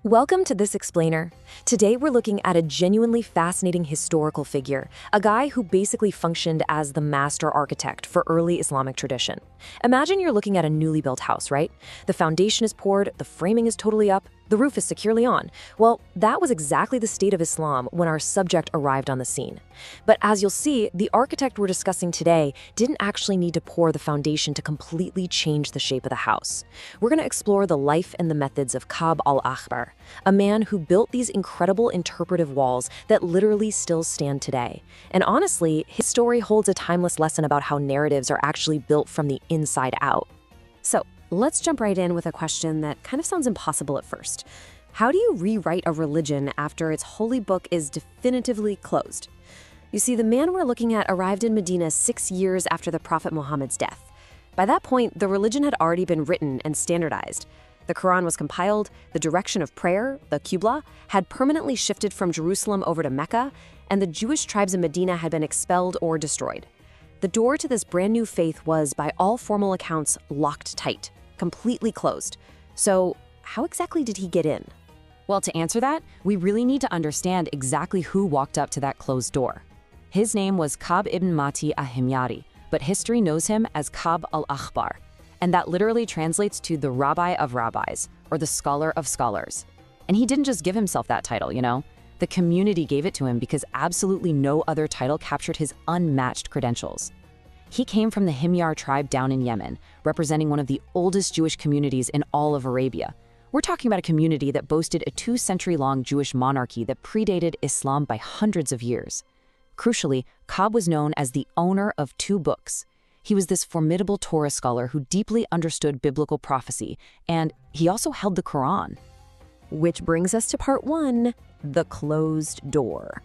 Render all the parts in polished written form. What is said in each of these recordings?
Welcome to This Explainer. Today we're looking at a genuinely fascinating historical figure, a guy who basically functioned as the master architect for early Islamic tradition. Imagine you're looking at a newly built house, right? The foundation is poured, the framing is totally up, the roof is securely on. Well, that was exactly the state of Islam when our subject arrived on the scene. But as you'll see, the architect we're discussing today didn't actually need to pour the foundation to completely change the shape of the house. We're going to explore the life and the methods of al-Ahbar, a man who built these incredible interpretive walls that literally still stand today. And honestly, his story holds a timeless lesson about how narratives are actually built from the inside out. So, let's jump right in with a question that kind of sounds impossible at first. How do you rewrite a religion after its holy book is definitively closed? You see, the man we're looking at arrived in Medina 6 years after the Prophet Muhammad's death. By that point, the religion had already been written and standardized. The Quran was compiled, the direction of prayer, the Qibla, had permanently shifted from Jerusalem over to Mecca, and the Jewish tribes in Medina had been expelled or destroyed. The door to this brand new faith was, by all formal accounts, locked tight, completely closed. So, how exactly did he get in? Well, to answer that, we really need to understand exactly who walked up to that closed door. His name was Ka'b ibn Mati al-Himyari, but history knows him as Ka'b al-Ahbar, and that literally translates to the rabbi of rabbis, or the scholar of scholars. And he didn't just give himself that title, you know? The community gave it to him because absolutely no other title captured his unmatched credentials. He came from the Himyar tribe down in Yemen, representing one of the oldest Jewish communities in all of Arabia. We're talking about a community that boasted a 2-century-long Jewish monarchy that predated Islam by hundreds of years. Crucially, Ka'b was known as the owner of 2 books. He was this formidable Torah scholar who deeply understood biblical prophecy, and he also held the Quran. Which brings us to part 1, the closed door.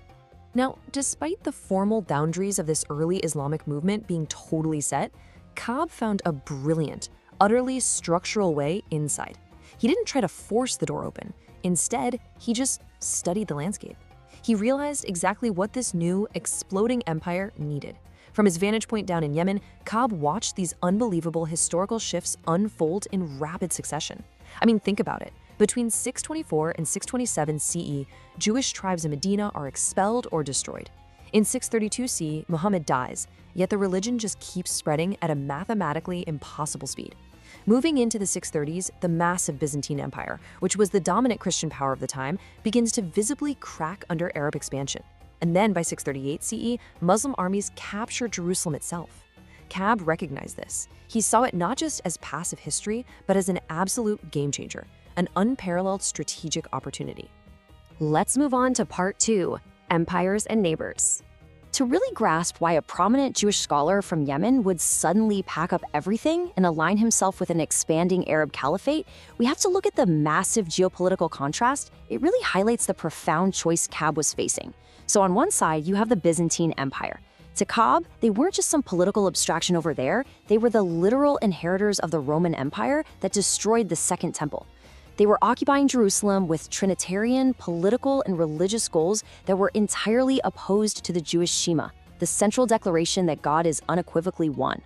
Now, despite the formal boundaries of this early Islamic movement being totally set, Ka'b found a brilliant, utterly structural way inside. He didn't try to force the door open. Instead, he just studied the landscape. He realized exactly what this new, exploding empire needed. From his vantage point down in Yemen, Ka'b watched these unbelievable historical shifts unfold in rapid succession. I mean, think about it. Between 624 and 627 CE, Jewish tribes in Medina are expelled or destroyed. In 632 CE, Muhammad dies, yet the religion just keeps spreading at a mathematically impossible speed. Moving into the 630s, the massive Byzantine Empire, which was the dominant Christian power of the time, begins to visibly crack under Arab expansion. And then by 638 CE, Muslim armies captured Jerusalem itself. Ka'b recognized this. He saw it not just as passive history, but as an absolute game changer, an unparalleled strategic opportunity. Let's move on to part 2, empires and neighbors. To really grasp why a prominent Jewish scholar from Yemen would suddenly pack up everything and align himself with an expanding Arab caliphate, we have to look at the massive geopolitical contrast. It really highlights the profound choice Ka'b was facing. So on one side, you have the Byzantine Empire. To Ka'b, they weren't just some political abstraction over there, they were the literal inheritors of the Roman Empire that destroyed the Second Temple. They were occupying Jerusalem with Trinitarian, political, and religious goals that were entirely opposed to the Jewish Shema, the central declaration that God is unequivocally one.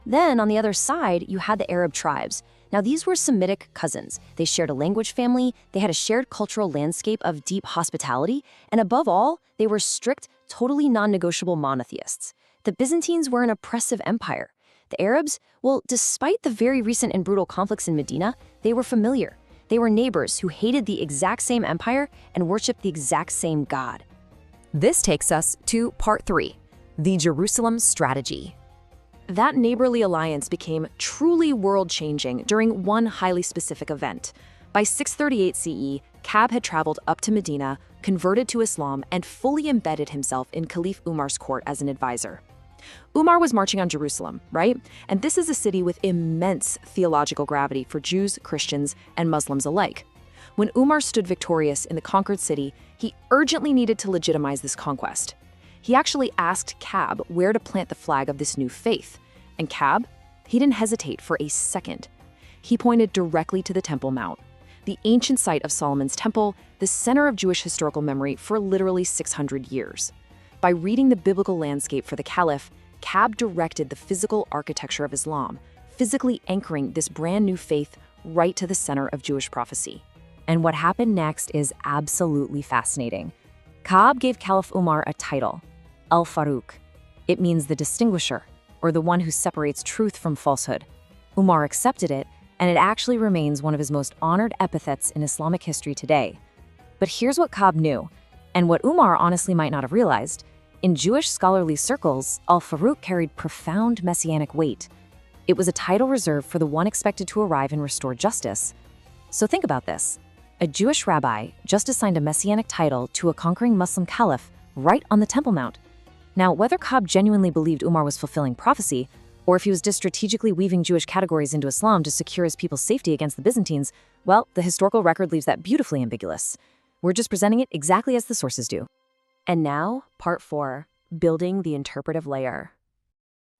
Then, on the other side, you had the Arab tribes. Now, these were Semitic cousins. They shared a language family, they had a shared cultural landscape of deep hospitality, and above all, they were strict, totally non-negotiable monotheists. The Byzantines were an oppressive empire. The Arabs, well, despite the very recent and brutal conflicts in Medina, they were familiar. They were neighbors who hated the exact same empire and worshipped the exact same God. This takes us to part 3, the Jerusalem strategy. That neighborly alliance became truly world-changing during one highly specific event. By 638 CE, Ka'b had traveled up to Medina, converted to Islam, and fully embedded himself in Caliph Umar's court as an advisor. Umar was marching on Jerusalem, right? And this is a city with immense theological gravity for Jews, Christians, and Muslims alike. When Umar stood victorious in the conquered city, he urgently needed to legitimize this conquest. He actually asked Ka'b where to plant the flag of this new faith. And Ka'b, he didn't hesitate for a second. He pointed directly to the Temple Mount, the ancient site of Solomon's temple, the center of Jewish historical memory for literally 600 years. By reading the biblical landscape for the caliph, Ka'b directed the physical architecture of Islam, physically anchoring this brand new faith right to the center of Jewish prophecy. And what happened next is absolutely fascinating. Ka'b gave Caliph Umar a title, al-Faruq. It means the distinguisher, or the one who separates truth from falsehood. Umar accepted it, and it actually remains one of his most honored epithets in Islamic history today. But here's what Ka'b knew, and what Umar honestly might not have realized. In Jewish scholarly circles, al-Faruq carried profound messianic weight. It was a title reserved for the one expected to arrive and restore justice. So think about this. A Jewish rabbi just assigned a messianic title to a conquering Muslim caliph right on the Temple Mount. Now, whether Ka'b genuinely believed Umar was fulfilling prophecy, or if he was just strategically weaving Jewish categories into Islam to secure his people's safety against the Byzantines, well, the historical record leaves that beautifully ambiguous. We're just presenting it exactly as the sources do. And now, part 4, building the interpretive layer.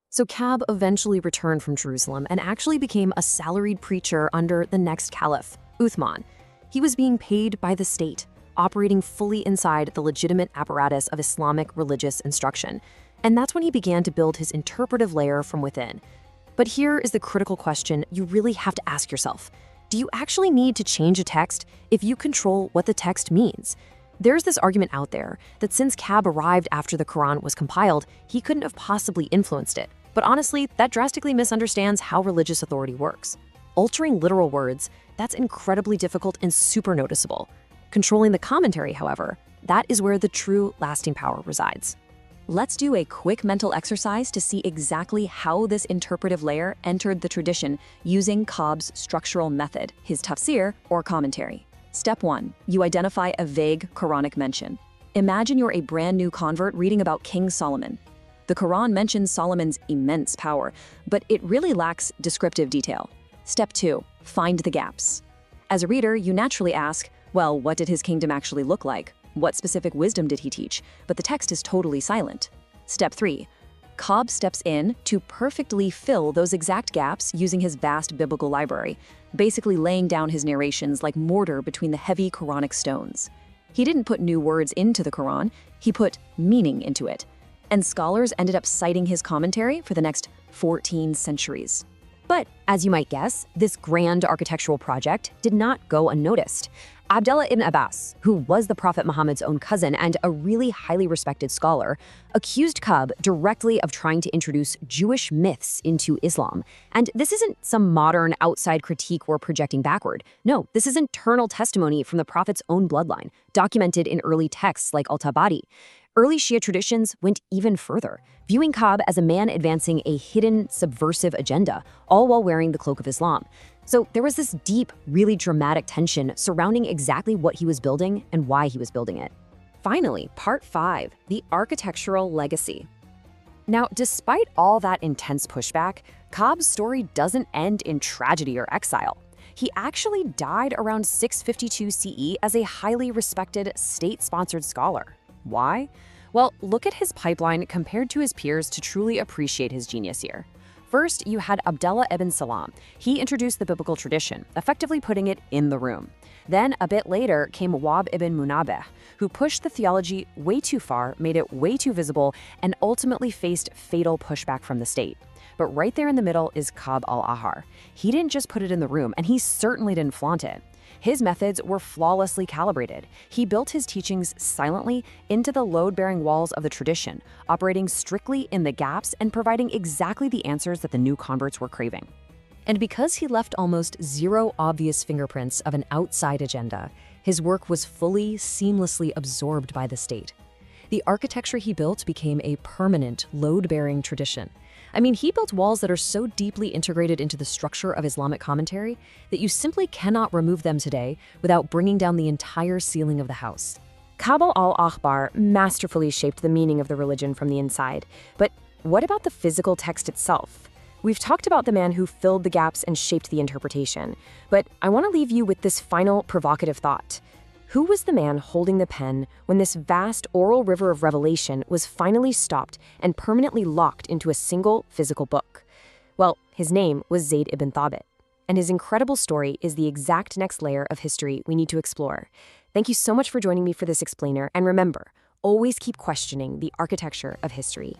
So Ka'b eventually returned from Jerusalem and actually became a salaried preacher under the next caliph, Uthman. He was being paid by the state, operating fully inside the legitimate apparatus of Islamic religious instruction. And that's when he began to build his interpretive layer from within. But here is the critical question you really have to ask yourself. Do you actually need to change a text if you control what the text means? There's this argument out there that since Ka'b arrived after the Quran was compiled, he couldn't have possibly influenced it. But honestly, that drastically misunderstands how religious authority works. Altering literal words, that's incredibly difficult and super noticeable. Controlling the commentary, however, that is where the true lasting power resides. Let's do a quick mental exercise to see exactly how this interpretive layer entered the tradition using Ka'b's structural method, his tafsir or commentary. Step 1. You identify a vague Quranic mention. Imagine you're a brand new convert reading about King Solomon. The Quran mentions Solomon's immense power, but it really lacks descriptive detail. Step 2. Find the gaps. As a reader, you naturally ask, well, what did his kingdom actually look like? What specific wisdom did he teach? But the text is totally silent. Step 3. Ka'b steps in to perfectly fill those exact gaps using his vast biblical library, basically laying down his narrations like mortar between the heavy Quranic stones. He didn't put new words into the Quran, he put meaning into it. And scholars ended up citing his commentary for the next 14 centuries. But, as you might guess, this grand architectural project did not go unnoticed. Abdullah ibn Abbas, who was the Prophet Muhammad's own cousin and a really highly respected scholar, accused Ka'b directly of trying to introduce Jewish myths into Islam. And this isn't some modern outside critique we're projecting backward. No, this is internal testimony from the Prophet's own bloodline, documented in early texts like al-Tabari. Early Shia traditions went even further, viewing Ka'b as a man advancing a hidden, subversive agenda, all while wearing the cloak of Islam. So there was this deep, really dramatic tension surrounding exactly what he was building and why he was building it. Finally, part 5, the architectural legacy. Now, despite all that intense pushback, Ka'b's story doesn't end in tragedy or exile. He actually died around 652 CE as a highly respected, state-sponsored scholar. Why? Well, look at his pipeline compared to his peers to truly appreciate his genius here. First, you had Abdullah ibn Salam. He introduced the biblical tradition, effectively putting it in the room. Then, a bit later, came Wahb ibn Munabbih, who pushed the theology way too far, made it way too visible, and ultimately faced fatal pushback from the state. But right there in the middle is Ka'b al-Ahbar. He didn't just put it in the room, and he certainly didn't flaunt it. His methods were flawlessly calibrated. He built his teachings silently into the load-bearing walls of the tradition, operating strictly in the gaps and providing exactly the answers that the new converts were craving. And because he left almost zero obvious fingerprints of an outside agenda, his work was fully, seamlessly absorbed by the state. The architecture he built became a permanent, load-bearing tradition. I mean, he built walls that are so deeply integrated into the structure of Islamic commentary that you simply cannot remove them today without bringing down the entire ceiling of the house. Ka'b al-Ahbar masterfully shaped the meaning of the religion from the inside. But what about the physical text itself? We've talked about the man who filled the gaps and shaped the interpretation, but I want to leave you with this final provocative thought. Who was the man holding the pen when this vast oral river of revelation was finally stopped and permanently locked into a single physical book? Well, his name was Zayd ibn Thabit, and his incredible story is the exact next layer of history we need to explore. Thank you so much for joining me for this explainer, and remember, always keep questioning the architecture of history.